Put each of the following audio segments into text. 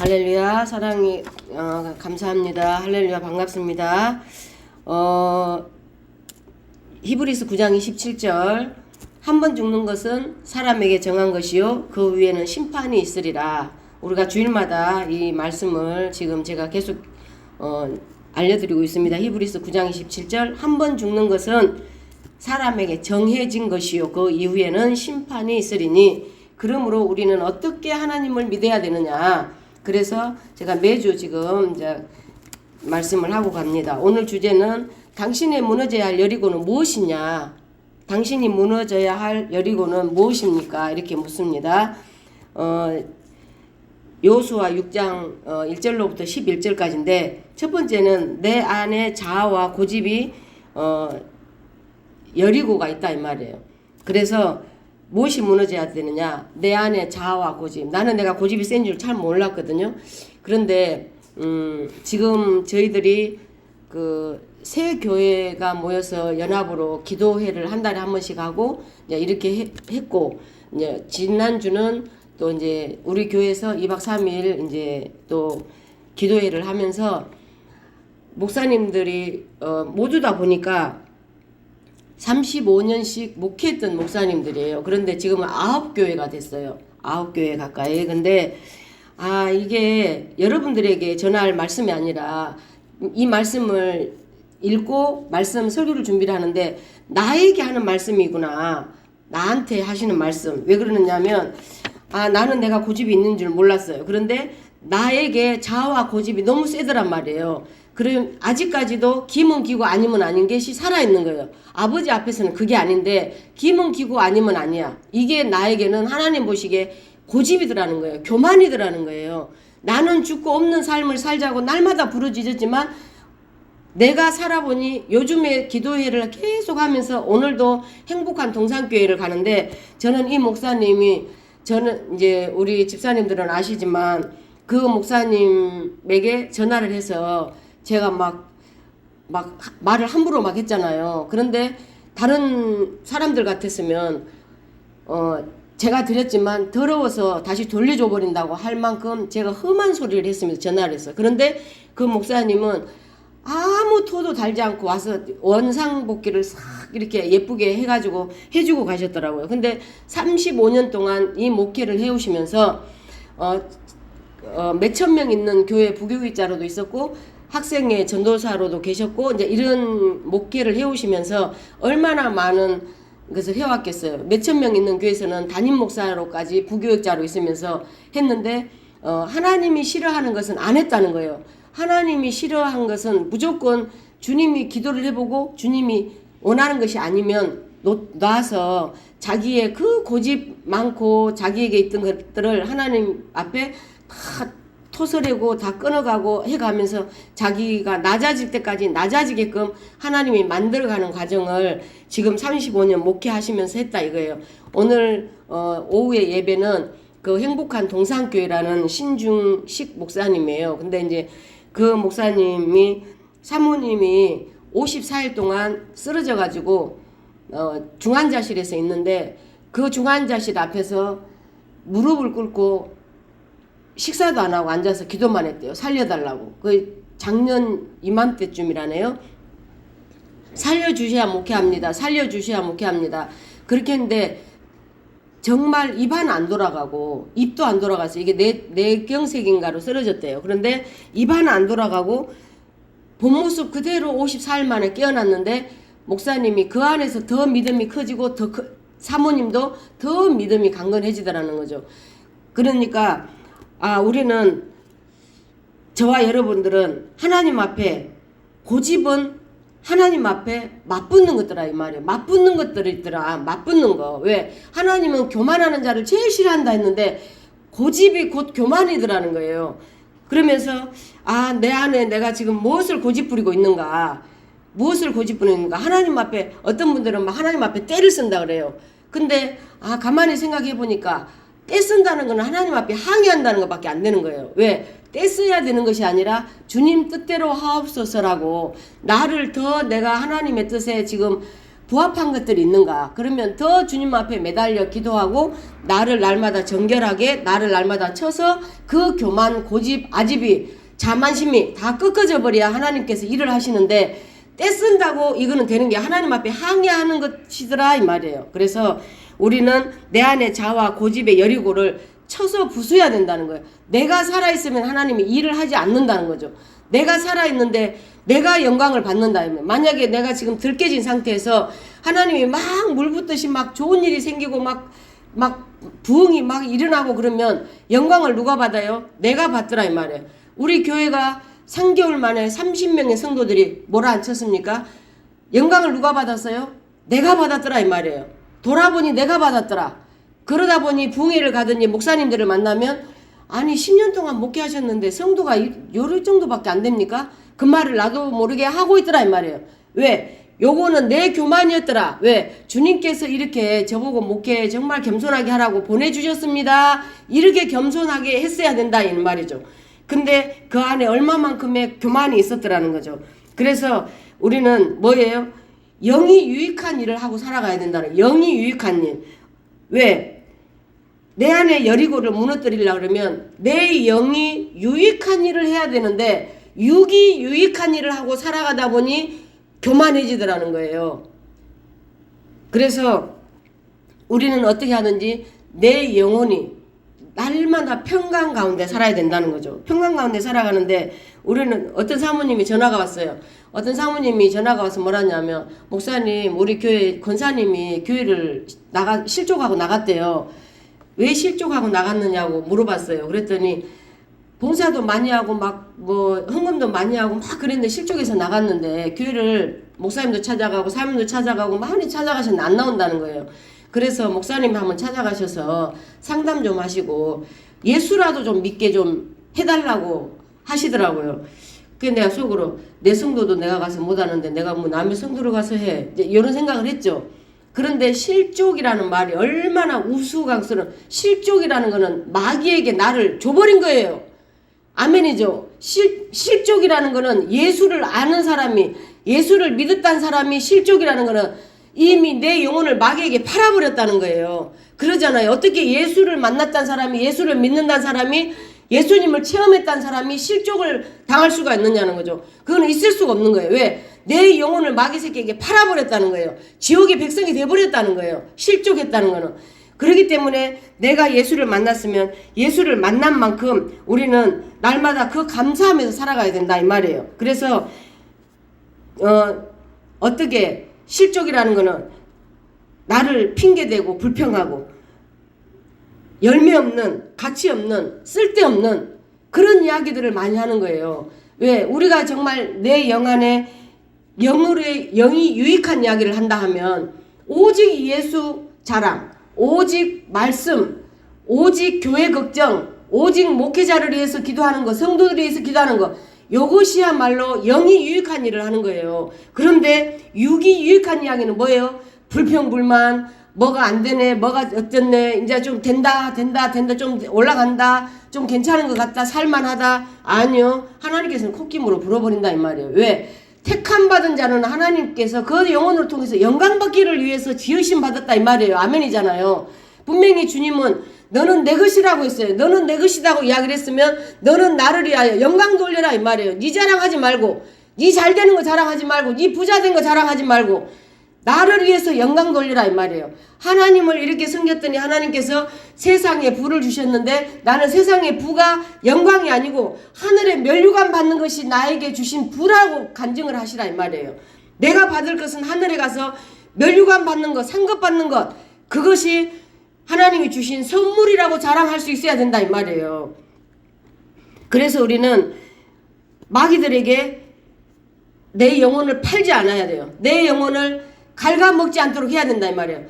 할렐루야 사랑이 감사합니다. 할렐루야 반갑습니다. 히브리서 9장 27절 한 번 죽는 것은 사람에게 정한 것이요 그 위에는 심판이 있으리라. 우리가 주일마다 이 말씀을 지금 제가 계속 알려드리고 있습니다. 히브리서 9장 27절 한 번 죽는 것은 사람에게 정해진 것이요 그 이후에는 심판이 있으리니 그러므로 우리는 어떻게 하나님을 믿어야 되느냐. 그래서 제가 매주 지금 이제 말씀을 하고 갑니다. 오늘 주제는 당신이 무너져야 할 여리고는 무엇이냐? 당신이 무너져야 할 여리고는 무엇입니까? 이렇게 묻습니다. 여호수아 6장 1절로부터 11절까지인데 첫 번째는 내 안에 자아와 고집이 여리고가 있다 이 말이에요. 그래서 무엇이 무너져야 되느냐? 내 안에 자아와 고집. 나는 내가 고집이 센 줄 잘 몰랐거든요. 그런데 지금 저희들이 새 교회가 모여서 연합으로 기도회를 한 달에 한 번씩 하고 이렇게 했고 이제 지난주는 또 이제 우리 교회에서 2박 3일 이제 또 기도회를 하면서 목사님들이 모두 다 보니까 35년씩 목회했던 목사님들이에요. 그런데 지금은 9교회가 됐어요. 9교회 가까이. 근데 이게 여러분들에게 전할 말씀이 아니라 이 말씀을 읽고 말씀 설교를 준비를 하는데 나에게 하는 말씀이구나. 나한테 하시는 말씀. 왜 그러느냐면 나는 내가 고집이 있는 줄 몰랐어요. 그런데 나에게 자아와 고집이 너무 세더란 말이에요. 그럼 아직까지도 기면 기고 아니면 아닌 것이 살아있는 거예요. 아버지 앞에서는 그게 아닌데 기면 기고 아니면 아니야. 이게 나에게는 하나님 보시기에 고집이더라는 거예요. 교만이더라는 거예요. 나는 죽고 없는 삶을 살자고 날마다 부르짖었지만 내가 살아보니 요즘에 기도회를 계속 하면서 오늘도 행복한 동산교회를 가는데 저는 이 목사님이 저는 이제 우리 집사님들은 아시지만 그 목사님에게 전화를 해서 제가 막 말을 함부로 막 했잖아요. 그런데 다른 사람들 같았으면 제가 드렸지만 더러워서 다시 돌려줘 버린다고 할 만큼 제가 험한 소리를 했습니다. 전화를 해서. 그런데 그 목사님은 아무 토도 달지 않고 와서 원상복귀를 싹 이렇게 예쁘게 해가지고 해주고 가셨더라고요. 근데 35년 동안 이 목회를 해오시면서 몇천 명 있는 교회 부교육자로도 있었고 학생회 전도사로도 계셨고 이제 이런 목회를 해오시면서 얼마나 많은 것을 해왔겠어요. 몇천 명 있는 교회에서는 담임 목사로까지 부교육자로 있으면서 했는데 하나님이 싫어하는 것은 안 했다는 거예요. 하나님이 싫어한 것은 무조건 주님이 기도를 해보고 주님이 원하는 것이 아니면 놔서 자기의 그 고집 많고 자기에게 있던 것들을 하나님 앞에 다 토설하고 다 끊어가고 해가면서 자기가 낮아질 때까지 낮아지게끔 하나님이 만들어가는 과정을 지금 35년 목회하시면서 했다 이거예요. 오늘 오후의 예배는 그 행복한 동산교회라는 신중식 목사님이에요. 근데 이제 그 목사님이 사모님이 54일 동안 쓰러져 가지고 중환자실에서 있는데 그 중환자실 앞에서 무릎을 꿇고 식사도 안 하고 앉아서 기도만 했대요. 살려달라고. 그 작년 이맘때쯤이라네요. 살려주셔야 목회합니다. 살려주셔야 목회합니다. 그렇게 했는데 정말 입 하나 안 돌아가고 입도 안 돌아가서 이게 뇌경색인가로 쓰러졌대요. 그런데 입 하나 안 돌아가고 본 모습 그대로 54일 만에 깨어났는데 목사님이 그 안에서 더 믿음이 커지고 사모님도 더 믿음이 강건해지더라는 거죠. 그러니까 우리는 저와 여러분들은 하나님 앞에 고집은 하나님 앞에 맞붙는 것들아 이 말이에요. 맞붙는 것들이 있더라. 맞붙는 거. 왜? 하나님은 교만하는 자를 제일 싫어한다 했는데 고집이 곧 교만이더라는 거예요. 그러면서 내 안에 내가 지금 무엇을 고집부리고 있는가? 무엇을 고집부리고 있는가? 하나님 앞에 어떤 분들은 막 하나님 앞에 때를 쓴다 그래요. 근데 가만히 생각해 보니까 떼 쓴다는 거는 하나님 앞에 항의한다는 것밖에 안 되는 거예요. 왜? 떼 써야 되는 것이 아니라 주님 뜻대로 하옵소서라고 나를 더 내가 하나님의 뜻에 지금 부합한 것들이 있는가? 그러면 더 주님 앞에 매달려 기도하고 나를 날마다 정결하게 나를 날마다 쳐서 그 교만, 고집, 아집이 자만심이 다 꺾어져 버려야 하나님께서 일을 하시는데 떼쓴다고 이거는 되는 게 하나님 앞에 항의하는 것이더라 이 말이에요. 그래서 우리는 내 안에 자와 고집의 여리고를 쳐서 부숴야 된다는 거예요. 내가 살아있으면 하나님이 일을 하지 않는다는 거죠. 내가 살아있는데 내가 영광을 받는다. 만약에 내가 지금 들깨진 상태에서 하나님이 막 물 붓듯이 막 좋은 일이 생기고 막 부흥이 막 일어나고 그러면 영광을 누가 받아요? 내가 받더라 이 말이에요. 우리 교회가 3개월 만에 30명의 성도들이 몰아앉혔습니까? 영광을 누가 받았어요? 내가 받았더라 이 말이에요. 돌아보니 내가 받았더라. 그러다 보니 부흥회를 가더니 목사님들을 만나면 아니 10년 동안 목회하셨는데 성도가 요럴 정도밖에 안 됩니까? 그 말을 나도 모르게 하고 있더라 이 말이에요. 왜? 요거는 내 교만이었더라. 왜? 주님께서 이렇게 저보고 목회 정말 겸손하게 하라고 보내주셨습니다. 이렇게 겸손하게 했어야 된다 이 말이죠. 근데 그 안에 얼마만큼의 교만이 있었더라는 거죠. 그래서 우리는 뭐예요? 영이 유익한 일을 하고 살아가야 된다는 영이 유익한 일. 왜? 내 안에 여리고를 무너뜨리려고 그러면 내 영이 유익한 일을 해야 되는데 육이 유익한 일을 하고 살아가다 보니 교만해지더라는 거예요. 그래서 우리는 어떻게 하든지 내 영혼이 날마다 평강 가운데 살아야 된다는 거죠. 평강 가운데 살아가는데 우리는 어떤 사모님이 전화가 왔어요. 어떤 사모님이 전화가 와서 뭐라냐면 목사님 우리 교회 권사님이 교회를 실족하고 나갔대요. 왜 실족하고 나갔느냐고 물어봤어요. 그랬더니 봉사도 많이 하고 막 뭐 헌금도 많이 하고 막 그랬는데 실족해서 나갔는데 교회를 목사님도 찾아가고 사모님도 찾아가고 많이 찾아가셨는데 안 나온다는 거예요. 그래서 목사님 한번 찾아가셔서 상담 좀 하시고 예수라도 좀 믿게 좀 해달라고 하시더라고요. 그래서 내가 속으로 내 성도도 내가 가서 못하는데 내가 뭐 남의 성도를 가서 해 이런 생각을 했죠. 그런데 실족이라는 말이 얼마나 우스꽝스러운 실족이라는 거는 마귀에게 나를 줘버린 거예요. 아멘이죠. 실족이라는 거는 예수를 아는 사람이 예수를 믿었다는 사람이 실족이라는 거는 이미 내 영혼을 마귀에게 팔아버렸다는 거예요. 그러잖아요. 어떻게 예수를 만났다는 사람이 예수를 믿는다는 사람이 예수님을 체험했다는 사람이 실족을 당할 수가 있느냐는 거죠. 그거는 있을 수가 없는 거예요. 왜? 내 영혼을 마귀 새끼에게 팔아버렸다는 거예요. 지옥의 백성이 돼버렸다는 거예요. 실족했다는 거는. 그렇기 때문에 내가 예수를 만났으면 예수를 만난 만큼 우리는 날마다 그 감사하면서 살아가야 된다 이 말이에요. 그래서 어떻게 실족이라는 거는 나를 핑계대고 불평하고 열매 없는 가치 없는 쓸데없는 그런 이야기들을 많이 하는 거예요. 왜? 우리가 정말 내 영 안에 영이 유익한 이야기를 한다 하면 오직 예수 자랑, 오직 말씀, 오직 교회 걱정, 오직 목회자를 위해서 기도하는 거, 성도들을 위해서 기도하는 거 이것이야말로 영이 유익한 일을 하는 거예요. 그런데 육이 유익한 이야기는 뭐예요? 불평불만, 뭐가 안 되네, 뭐가 어쨌네, 이제 좀 된다, 좀 올라간다, 좀 괜찮은 것 같다, 살만하다. 아니요. 하나님께서는 콧김으로 불어버린다 이 말이에요. 왜? 택함 받은 자는 하나님께서 그 영혼을 통해서 영광 받기를 위해서 지으심 받았다 이 말이에요. 아멘이잖아요. 분명히 주님은 너는 내 것이라고 했어요. 너는 내 것이라고 이야기를 했으면 너는 나를 위하여 영광 돌려라 이 말이에요. 네 자랑하지 말고, 네 잘되는 거 자랑하지 말고, 네 부자된 거 자랑하지 말고 나를 위해서 영광 돌리라 이 말이에요. 하나님을 이렇게 섬겼더니 하나님께서 세상에 부를 주셨는데 나는 세상의 부가 영광이 아니고 하늘의 면류관 받는 것이 나에게 주신 부라고 간증을 하시라 이 말이에요. 내가 받을 것은 하늘에 가서 면류관 받는 것, 상급 받는 것, 그것이 하나님이 주신 선물이라고 자랑할 수 있어야 된다 이 말이에요. 그래서 우리는 마귀들에게 내 영혼을 팔지 않아야 돼요. 내 영혼을 갉아먹지 않도록 해야 된다 이 말이에요.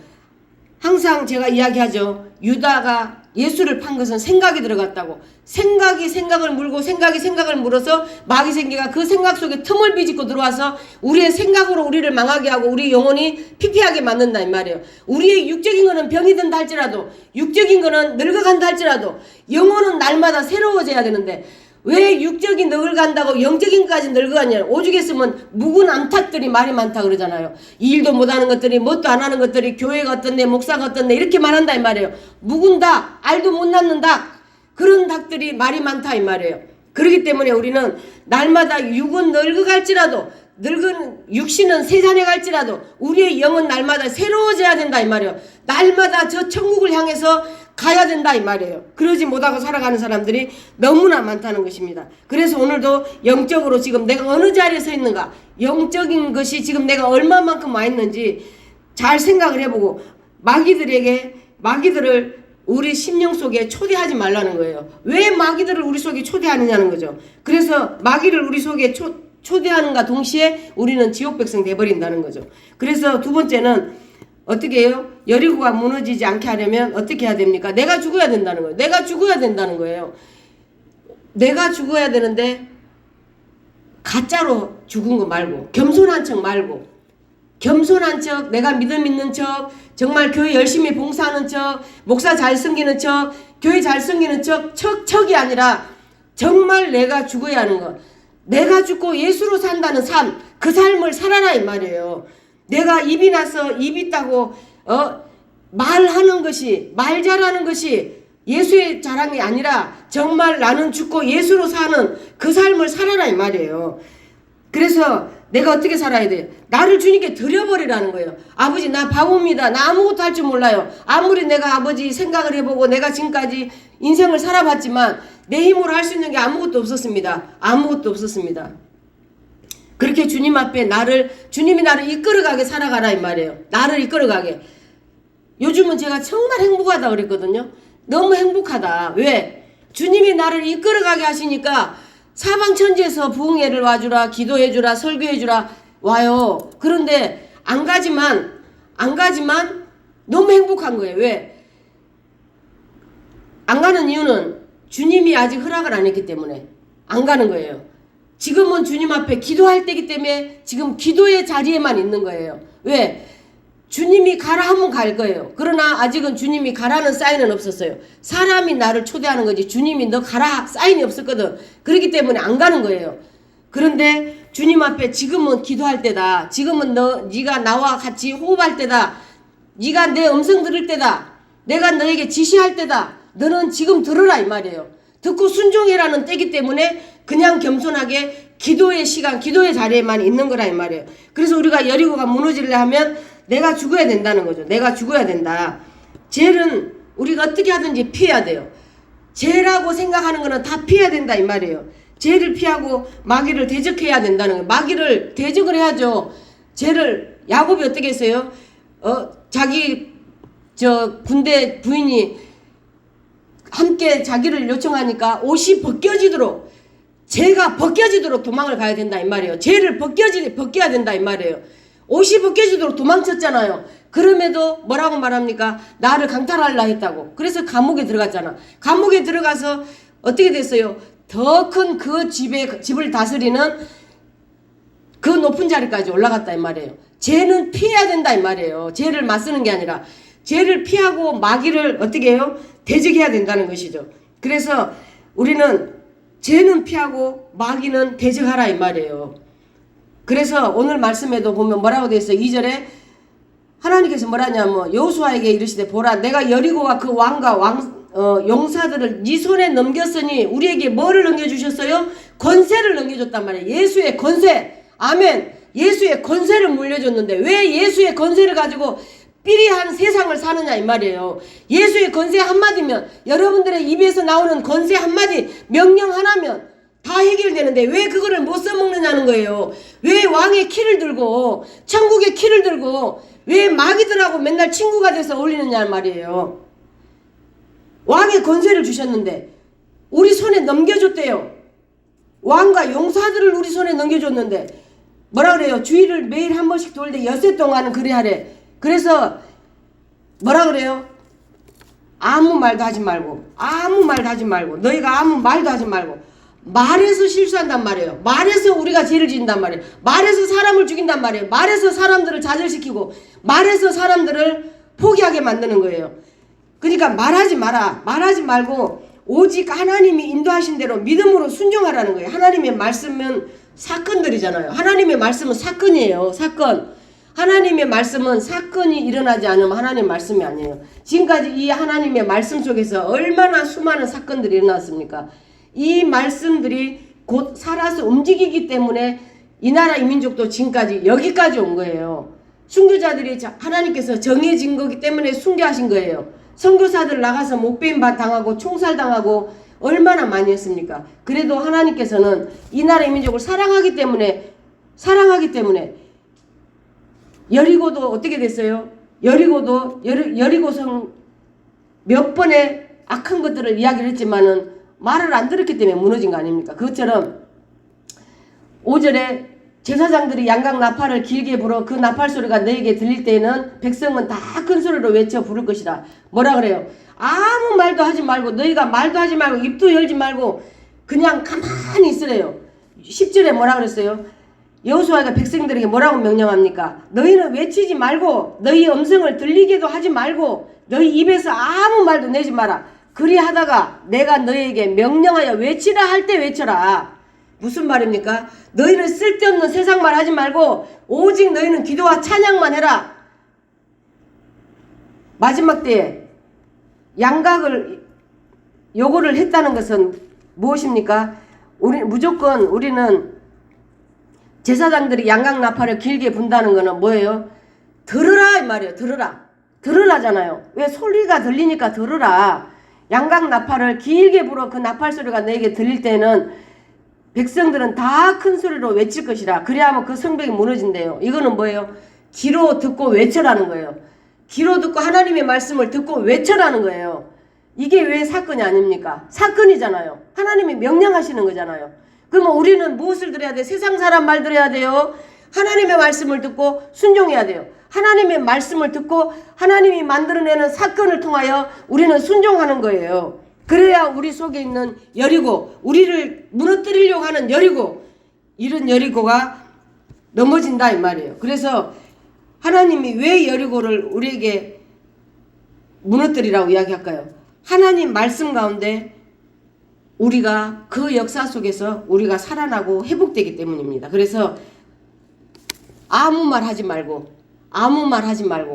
항상 제가 이야기하죠. 유다가 예수를 판 것은 생각이 들어갔다고. 생각이 생각을 물고 생각이 생각을 물어서 마귀 생기가 그 생각 속에 틈을 비집고 들어와서 우리의 생각으로 우리를 망하게 하고 우리 영혼이 피폐하게 만든다 이 말이에요. 우리의 육적인 거는 병이 든다 할지라도, 육적인 거는 늙어간다 할지라도 영혼은 날마다 새로워져야 되는데 왜 육적인 늙어간다고 영적인까지 늙어가냐. 오죽 했으면 묵은 암탉들이 말이 많다 그러잖아요. 일도 못하는 것들이, 뭣도 안 하는 것들이, 교회가 어떤데 목사가 어떤데 이렇게 말한다 이 말이에요. 묵은 닭, 알도 못 낳는 닭, 그런 닭들이 말이 많다 이 말이에요. 그렇기 때문에 우리는 날마다 육은 늙어갈지라도, 늙은 육신은 세산해 갈지라도 우리의 영은 날마다 새로워져야 된다 이 말이에요. 날마다 저 천국을 향해서 가야 된다 이 말이에요. 그러지 못하고 살아가는 사람들이 너무나 많다는 것입니다. 그래서 오늘도 영적으로 지금 내가 어느 자리에 서 있는가, 영적인 것이 지금 내가 얼마만큼 와 있는지 잘 생각을 해보고 마귀들을 우리 심령 속에 초대하지 말라는 거예요. 왜 마귀들을 우리 속에 초대하느냐는 거죠. 그래서 마귀를 우리 속에 초대하는가 동시에 우리는 지옥 백성 돼버린다는 거죠. 그래서 두 번째는 어떻게 해요? 여리고가 무너지지 않게 하려면 어떻게 해야 됩니까? 내가 죽어야 된다는 거예요. 내가 죽어야 된다는 거예요. 내가 죽어야 되는데 가짜로 죽은 거 말고, 겸손한 척 말고, 겸손한 척, 내가 믿음 있는 척, 정말 교회 열심히 봉사하는 척, 목사 잘 섬기는 척, 교회 잘 섬기는 척이 아니라 정말 내가 죽어야 하는 거. 내가 죽고 예수로 산다는 삶, 그 삶을 살아라 이 말이에요. 내가 입이 나서 입 있다고 말하는 것이, 말 잘하는 것이 예수의 자랑이 아니라 정말 나는 죽고 예수로 사는 그 삶을 살아라 이 말이에요. 그래서 내가 어떻게 살아야 돼요? 나를 주님께 드려버리라는 거예요. 아버지 나 바보입니다. 나 아무것도 할 줄 몰라요. 아무리 내가 아버지 생각을 해보고 내가 지금까지 인생을 살아봤지만 내 힘으로 할 수 있는 게 아무것도 없었습니다. 아무것도 없었습니다. 그렇게 주님 앞에 주님이 나를 이끌어가게 살아가라 이 말이에요. 나를 이끌어가게. 요즘은 제가 정말 행복하다 그랬거든요. 너무 행복하다. 왜? 주님이 나를 이끌어가게 하시니까 사방천지에서 부흥회를 와주라, 기도해주라, 설교해주라 와요. 그런데 안 가지만 너무 행복한 거예요. 왜? 안 가는 이유는 주님이 아직 허락을 안 했기 때문에 안 가는 거예요. 지금은 주님 앞에 기도할 때이기 때문에 지금 기도의 자리에만 있는 거예요. 왜? 주님이 가라 하면 갈 거예요. 그러나 아직은 주님이 가라는 사인은 없었어요. 사람이 나를 초대하는 거지 주님이 너 가라 사인이 없었거든. 그렇기 때문에 안 가는 거예요. 그런데 주님 앞에 지금은 기도할 때다. 지금은 네가 나와 같이 호흡할 때다. 네가 내 음성 들을 때다. 내가 너에게 지시할 때다. 너는 지금 들으라 이 말이에요. 듣고 순종해라는 때이기 때문에 그냥 겸손하게 기도의 시간, 기도의 자리에만 있는 거라 이 말이에요. 그래서 우리가 여리고가 무너지려 하면 내가 죽어야 된다는 거죠. 내가 죽어야 된다. 죄는 우리가 어떻게 하든지 피해야 돼요. 죄라고 생각하는 거는 다 피해야 된다 이 말이에요. 죄를 피하고 마귀를 대적해야 된다는 거예요. 마귀를 대적을 해야죠. 죄를 야곱이 어떻게 했어요? 자기 군대 부인이 함께 자기를 요청하니까 옷이 벗겨지도록, 죄가 벗겨지도록 도망을 가야 된다 이 말이에요. 죄를 벗겨야 된다 이 말이에요. 옷이 벗겨지도록 도망쳤잖아요. 그럼에도 뭐라고 말합니까? 나를 강탈하려 했다고. 그래서 감옥에 들어갔잖아. 감옥에 들어가서 어떻게 됐어요? 더 큰 그 집을 다스리는 그 높은 자리까지 올라갔다 이 말이에요. 죄는 피해야 된다 이 말이에요. 죄를 맞서는 게 아니라 죄를 피하고 마귀를 어떻게 해요? 대적해야 된다는 것이죠. 그래서 우리는 죄는 피하고 마귀는 대적하라 이 말이에요. 그래서 오늘 말씀에도 보면 뭐라고 되어 있어요? 2절에 하나님께서 뭐라냐면 여호수아에게 이르시되 보라 내가 여리고와 그 왕과 용사들을 네 손에 넘겼으니 우리에게 뭐를 넘겨주셨어요? 권세를 넘겨줬단 말이에요. 예수의 권세. 아멘. 예수의 권세를 물려줬는데 왜 예수의 권세를 가지고 삐리한 세상을 사느냐 이 말이에요. 예수의 권세 한마디면, 여러분들의 입에서 나오는 권세 한마디, 명령 하나면 다 해결되는데 왜 그거를 못 써먹느냐는 거예요. 왜 왕의 키를 들고 천국의 키를 들고 왜 마귀들하고 맨날 친구가 돼서 어울리느냐 말이에요. 왕의 권세를 주셨는데 우리 손에 넘겨줬대요. 왕과 용사들을 우리 손에 넘겨줬는데 뭐라 그래요? 주의를 매일 한 번씩 돌때 엿새 동안은 그래 하래. 그래서 뭐라 그래요? 아무 말도 하지 말고 너희가 아무 말도 하지 말고 말해서 실수한단 말이에요. 말해서 우리가 죄를 짓는단 말이에요. 말해서 사람을 죽인단 말이에요. 말해서 사람들을 좌절시키고 말해서 사람들을 포기하게 만드는 거예요. 그러니까 말하지 말고 오직 하나님이 인도하신 대로 믿음으로 순종하라는 거예요. 하나님의 말씀은 사건들이잖아요. 하나님의 말씀은 사건이에요. 사건. 하나님의 말씀은 사건이 일어나지 않으면 하나님의 말씀이 아니에요. 지금까지 이 하나님의 말씀 속에서 얼마나 수많은 사건들이 일어났습니까? 이 말씀들이 곧 살아서 움직이기 때문에 이 나라 이 민족도 지금까지 여기까지 온 거예요. 순교자들이 하나님께서 정해진 거기 때문에 순교하신 거예요. 선교사들 나가서 목배임 당하고 총살당하고 얼마나 많이 했습니까? 그래도 하나님께서는 이 나라 이 민족을 사랑하기 때문에 여리고도 어떻게 됐어요? 여리고성 몇 번의 악한 것들을 이야기를 했지만은 말을 안 들었기 때문에 무너진 거 아닙니까? 그것처럼 5절에 제사장들이 양각 나팔을 길게 불어 그 나팔 소리가 너에게 들릴 때에는 백성은 다 큰 소리로 외쳐 부를 것이라. 뭐라 그래요? 아무 말도 하지 말고 너희가 말도 하지 말고 입도 열지 말고 그냥 가만히 있으래요. 10절에 뭐라 그랬어요? 여호수아가 백성들에게 뭐라고 명령합니까? 너희는 외치지 말고 너희 음성을 들리게도 하지 말고 너희 입에서 아무 말도 내지 마라. 그리하다가 내가 너희에게 명령하여 외치라 할 때 외쳐라. 무슨 말입니까? 너희는 쓸데없는 세상 말 하지 말고 오직 너희는 기도와 찬양만 해라. 마지막 때에 양각을 요구를 했다는 것은 무엇입니까? 우리는 제사장들이 양각 나팔을 길게 분다는 것은 뭐예요? 들으라 이 말이에요. 들으라잖아요. 왜 소리가 들리니까 들으라. 양각 나팔을 길게 불어 그 나팔 소리가 너에게 들릴 때는 백성들은 다 큰 소리로 외칠 것이라. 그래야만 그 성벽이 무너진대요. 이거는 뭐예요? 귀로 듣고 외쳐라는 거예요. 귀로 듣고 하나님의 말씀을 듣고 외쳐라는 거예요. 이게 왜 사건이 아닙니까? 사건이잖아요. 하나님이 명령하시는 거잖아요. 그러면 우리는 무엇을 들어야 돼요? 세상 사람 말 들어야 돼요. 하나님의 말씀을 듣고 순종해야 돼요. 하나님의 말씀을 듣고 하나님이 만들어내는 사건을 통하여 우리는 순종하는 거예요. 그래야 우리 속에 있는 여리고, 우리를 무너뜨리려고 하는 여리고, 이런 여리고가 넘어진다 이 말이에요. 그래서 하나님이 왜 여리고를 우리에게 무너뜨리라고 이야기할까요? 하나님 말씀 가운데 우리가 그 역사 속에서 우리가 살아나고 회복되기 때문입니다. 그래서 아무 말 하지 말고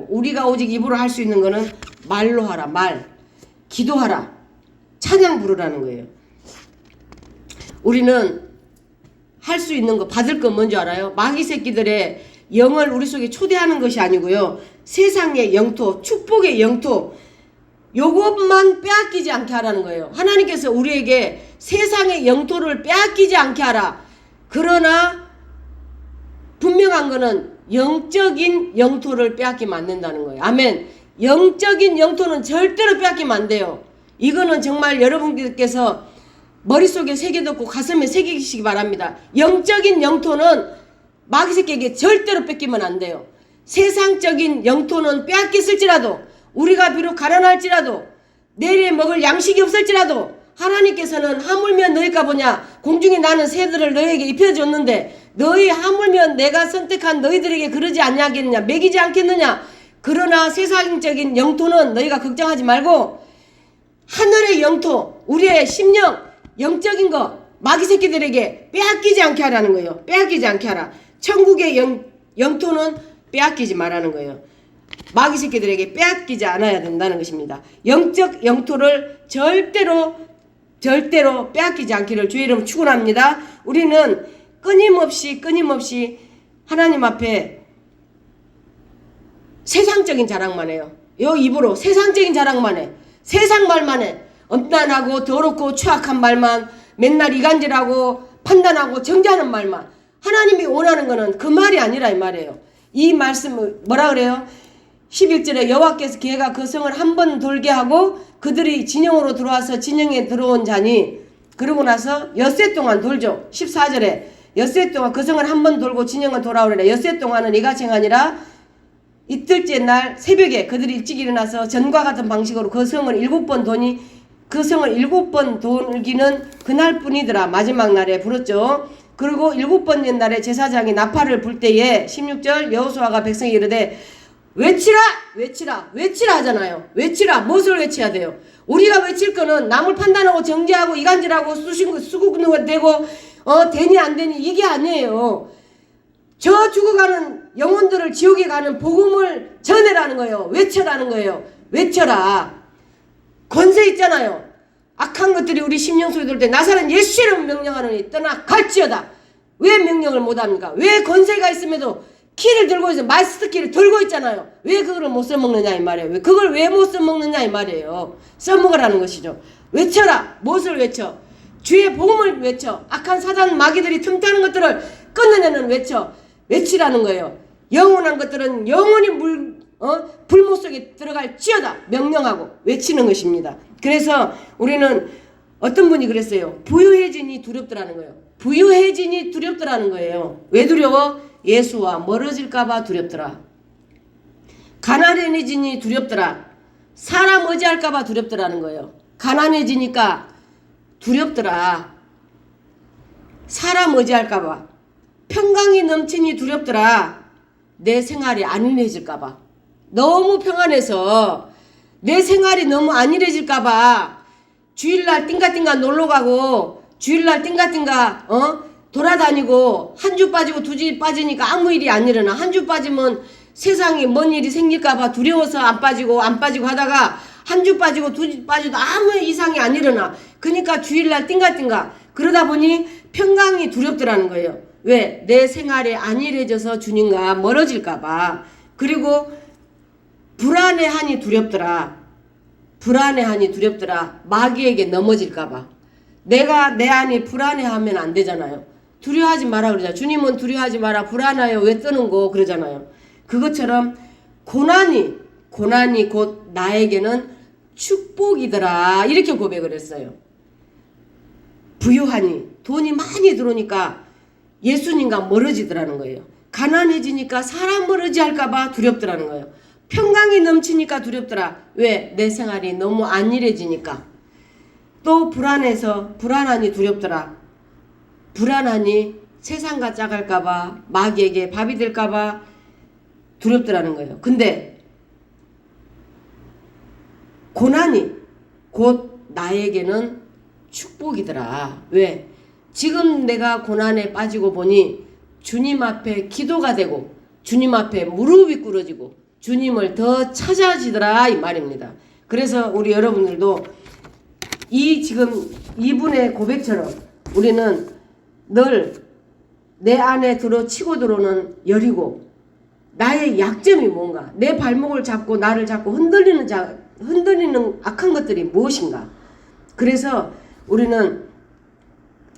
우리가 오직 입으로 할 수 있는 거는 말로 하라. 기도하라. 찬양 부르라는 거예요. 우리는 할 수 있는 거, 받을 건 뭔지 알아요? 마귀 새끼들의 영을 우리 속에 초대하는 것이 아니고요. 세상의 영토, 축복의 영토, 요것만 빼앗기지 않게 하라는 거예요. 하나님께서 우리에게 세상의 영토를 빼앗기지 않게 하라. 그러나 분명한 거는 영적인 영토를 빼앗기면 안 된다는 거예요. 아멘. 영적인 영토는 절대로 빼앗기면 안 돼요. 이거는 정말 여러분께서 머릿속에 새겨놓고 가슴에 새기시기 바랍니다. 영적인 영토는 마귀 새끼에게 절대로 뺏기면 안 돼요. 세상적인 영토는 빼앗겼을지라도, 우리가 비록 가난할지라도, 내일에 먹을 양식이 없을지라도 하나님께서는 하물며 너희가 보냐, 공중에 나는 새들을 너희에게 입혀줬는데 너희 하물며 내가 선택한 너희들에게 그러지 않냐겠느냐, 먹이지 않겠느냐. 그러나 세상적인 영토는 너희가 걱정하지 말고 하늘의 영토, 우리의 심령, 영적인 거 마귀 새끼들에게 빼앗기지 않게 하라는 거예요. 빼앗기지 않게 하라. 천국의 영토는 빼앗기지 말라는 거예요. 마귀 새끼들에게 빼앗기지 않아야 된다는 것입니다. 영적 영토를 절대로 빼앗기지 않기를 주의 이름 축원합니다. 우리는 끊임없이 하나님 앞에 세상적인 자랑만 해요. 요 입으로 세상적인 자랑만 해. 세상 말만 해. 엄난하고 더럽고 추악한 말만, 맨날 이간질하고 판단하고 정죄하는 말만. 하나님이 원하는 거는 그 말이 아니라 이 말이에요. 이 말씀을 뭐라 그래요? 11절에 여호와께서 걔가 그 성을 한 번 돌게 하고 그들이 진영으로 들어와서 진영에 들어온 자니, 그러고 나서 엿새 동안 돌죠. 14절에 엿새 동안 그 성을 한 번 돌고 진영을 돌아오리라. 엿새 동안은 이같이 행하니라. 이틀째 날 새벽에 그들이 일찍 일어나서 전과 같은 방식으로 그 성을 7번 도니, 그 성을 7번 돌기는 그날뿐이더라. 마지막 날에 불었죠. 그리고 7번째 날에 제사장이 나팔을 불 때에 16절 여호수아가 백성이 이르되 외치라 하잖아요. 외치라. 무엇을 외쳐야 돼요? 우리가 외칠 거는 남을 판단하고 정죄하고 이간질하고 수국되고 되니 안 되니 이게 아니에요. 저 죽어가는 영혼들을 지옥에 가는 복음을 전해라는 거예요. 외쳐라는 거예요. 외쳐라. 권세 있잖아요. 악한 것들이 우리 심령 속에 들을 때 나사렛 예수 이름 명령하노니 떠나 갈지어다. 왜 명령을 못합니까? 왜 권세가 있음에도 키를 들고 있어 마스터 키를 들고 있잖아요. 왜 그거를 못 써먹느냐 이 말이에요. 왜 그걸 왜 못 써먹느냐 이 말이에요. 써먹으라는 것이죠. 외쳐라. 무엇을 외쳐? 주의 복음을 외쳐. 악한 사단 마귀들이 틈타는 것들을 끊어내는 외쳐. 외치라는 거예요. 영원한 것들은 영원히 불못 속에 들어갈지어다. 명령하고 외치는 것입니다. 그래서 우리는 어떤 분이 그랬어요. 부유해지니 두렵더라는 거예요. 부유해지니 두렵더라는 거예요. 왜 두려워? 예수와 멀어질까봐 두렵더라. 가난해지니 두렵더라. 사람 의지할까봐 두렵더라는 거예요. 가난해지니까 두렵더라. 사람 의지할까봐. 평강이 넘치니 두렵더라. 내 생활이 안일해질까봐. 너무 평안해서 내 생활이 너무 안일해질까봐 주일날 띵가띵가 놀러가고 주일날 띵가띵가 돌아다니고 한 주 빠지고 두 주 빠지니까 아무 일이 안 일어나. 한 주 빠지면 세상에 뭔 일이 생길까봐 두려워서 안 빠지고 하다가 한 주 빠지고 두 주 빠져도 아무 이상이 안 일어나. 그러니까 주일날 띵가띵가 그러다 보니 평강이 두렵더라는 거예요. 왜? 내 생활이 안일해져서 주님과 멀어질까봐. 그리고 불안해하니 두렵더라. 불안해하니 두렵더라. 마귀에게 넘어질까봐. 내가 내 안이 불안해하면 안 되잖아요. 두려워하지 마라 그러잖아요. 주님은 두려워하지 마라. 불안하여 왜 떠는 거 그러잖아요. 그것처럼 고난이 곧 나에게는 축복이더라. 이렇게 고백을 했어요. 부유하니 돈이 많이 들어오니까 예수님과 멀어지더라는 거예요. 가난해지니까 사람 멀어지할까봐 두렵더라는 거예요. 평강이 넘치니까 두렵더라. 왜? 내 생활이 너무 안일해지니까. 또 불안하니 두렵더라. 불안하니 세상과 짝할까봐 마귀에게 밥이 될까봐 두렵더라는 거예요. 근데 고난이 곧 나에게는 축복이더라. 왜? 지금 내가 고난에 빠지고 보니 주님 앞에 기도가 되고 주님 앞에 무릎이 꿇어지고 주님을 더 찾아지더라 이 말입니다. 그래서 우리 여러분들도 지금 이분의 고백처럼 우리는 늘 내 안에 치고 들어오는 열이고 나의 약점이 뭔가 내 발목을 잡고 나를 잡고 흔들리는 악한 것들이 무엇인가. 그래서 우리는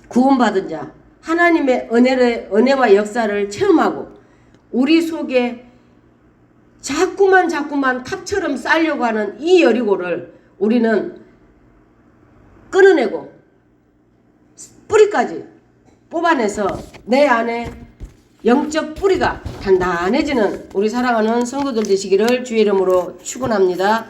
구원받은 자 하나님의 은혜와 역사를 체험하고 우리 속에 자꾸만 탑처럼 쌓려고 하는 이 여리고를 우리는 끊어내고 뿌리까지 뽑아내서 내 안에 영적 뿌리가 단단해지는 우리 사랑하는 성도들 되시기를 주의 이름으로 축원합니다.